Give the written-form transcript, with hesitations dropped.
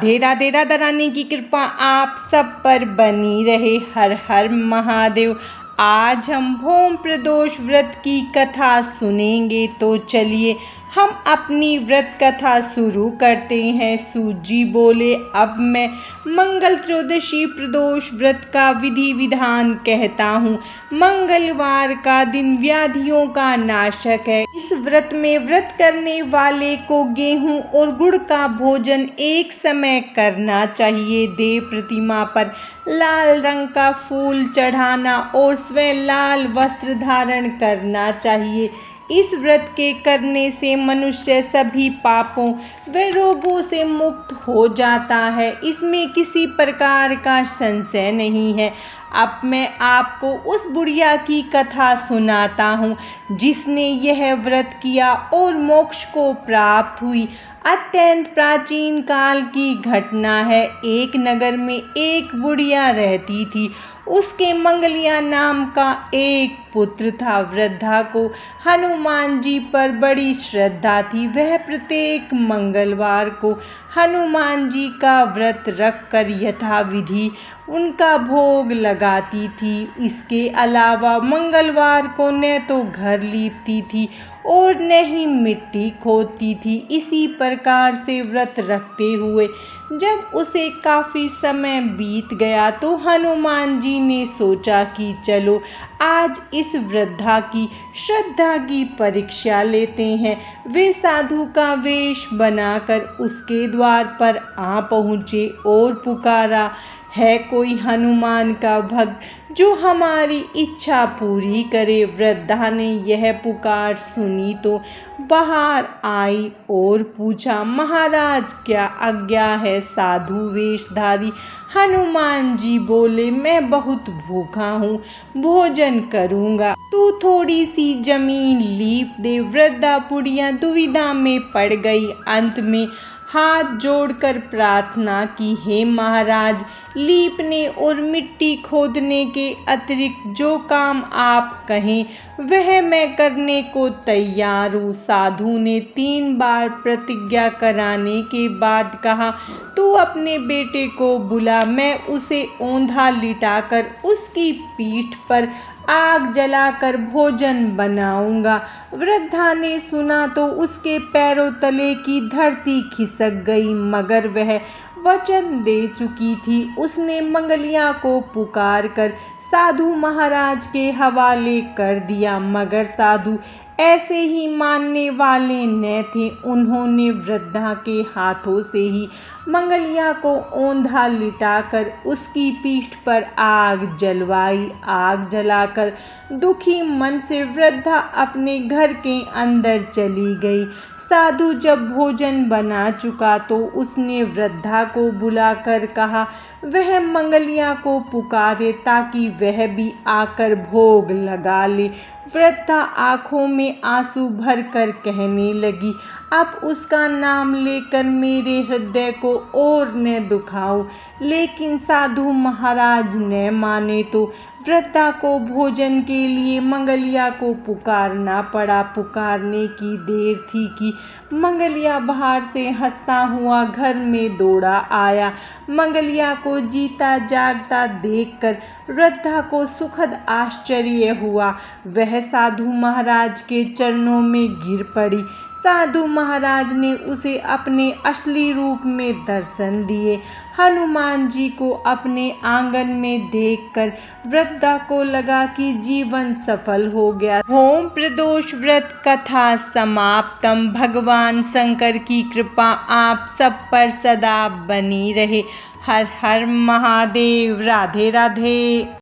राधे राधे। राधा रानी की कृपा आप सब पर बनी रहे। हर हर महादेव। आज हम भोम प्रदोष व्रत की कथा सुनेंगे, तो चलिए हम अपनी व्रत कथा शुरू करते हैं। सूजी बोले, अब मैं मंगल त्रयोदशी प्रदोष व्रत का विधि विधान कहता हूँ। मंगलवार का दिन व्याधियों का नाशक है। इस व्रत में व्रत करने वाले को गेहूं और गुड़ का भोजन एक समय करना चाहिए। देव प्रतिमा पर लाल रंग का फूल चढ़ाना और स्वयं लाल वस्त्र धारण करना चाहिए। इस व्रत के करने से मनुष्य सभी पापों व रोगों से मुक्त हो जाता है। इसमें किसी प्रकार का संशय नहीं है। अब मैं आपको उस बुढ़िया की कथा सुनाता हूँ जिसने यह व्रत किया और मोक्ष को प्राप्त हुई। अत्यंत प्राचीन काल की घटना है। एक नगर में एक बुढ़िया रहती थी। उसके मंगलिया नाम का एक पुत्र था। वृद्धा को हनुमान जी पर बड़ी श्रद्धा थी। वह प्रत्येक मंगलवार को हनुमान जी का व्रत रखकर यथाविधि उनका भोग लगाती थी। इसके अलावा मंगलवार को न तो घर लीपती थी और न ही मिट्टी खोदती थी। इसी प्रकार से व्रत रखते हुए जब उसे काफ़ी समय बीत गया तो हनुमान जी ने सोचा कि चलो आज इस वृद्धा की श्रद्धा की परीक्षा लेते हैं। वे साधु का वेश बनाकर उसके द्वार पर आ पहुँचे और पुकारा, है कोई हनुमान का भक्त जो हमारी इच्छा पूरी करे। वृद्धा ने यह पुकार सुनी तो बाहर आई और पूछा, महाराज क्या आज्ञा है। साधु वेशधारी हनुमान जी बोले, मैं बहुत भूखा हूँ, भोजन करूँगा, तू थोड़ी सी जमीन लीप दे। वृद्धा बुढ़िया दुविधा में पड़ गई। अंत में हाथ जोड़कर प्रार्थना की, हे महाराज, लीपने और मिट्टी खोदने के अतिरिक्त जो काम आप कहें वह मैं करने को तैयार हूँ। साधु ने 3 बार प्रतिज्ञा कराने के बाद कहा, तू अपने बेटे को बुला, मैं उसे औंधा लिटाकर उसकी पीठ पर आग जलाकर भोजन बनाऊंगा। वृद्धा ने सुना तो उसके पैरों तले की धरती खिसक गई, मगर वह वचन दे चुकी थी। उसने मंगलिया को पुकार कर साधु महाराज के हवाले कर दिया, मगर साधु ऐसे ही मानने वाले न थे। उन्होंने वृद्धा के हाथों से ही मंगलिया को औंधा लिटाकर उसकी पीठ पर आग जलवाई। आग जलाकर दुखी मन से वृद्धा अपने घर के अंदर चली गई। साधु जब भोजन बना चुका तो उसने वृद्धा को बुलाकर कहा वह मंगलिया को पुकारे ताकि वह भी आकर भोग लगा ले। वृद्धा आंखों में आंसू भरकर कहने लगी, अब उसका नाम लेकर मेरे हृदय को और न दुखाओ। लेकिन साधु महाराज न माने तो वृद्धा को भोजन के लिए मंगलिया को पुकारना पड़ा। पुकारने की देर थी कि मंगलिया बाहर से हंसता हुआ घर में दौड़ा आया। मंगलिया को जीता जागता देखकर वृद्धा को सुखद आश्चर्य हुआ। वह साधु महाराज के चरणों में गिर पड़ी। साधु महाराज ने उसे अपने असली रूप में दर्शन दिए। हनुमान जी को अपने आंगन में देखकर वृद्धा को लगा कि जीवन सफल हो गया। भोम प्रदोष व्रत कथा समाप्तम। भगवान शंकर की कृपा आप सब पर सदा बनी रहे। हर हर महादेव। राधे राधे।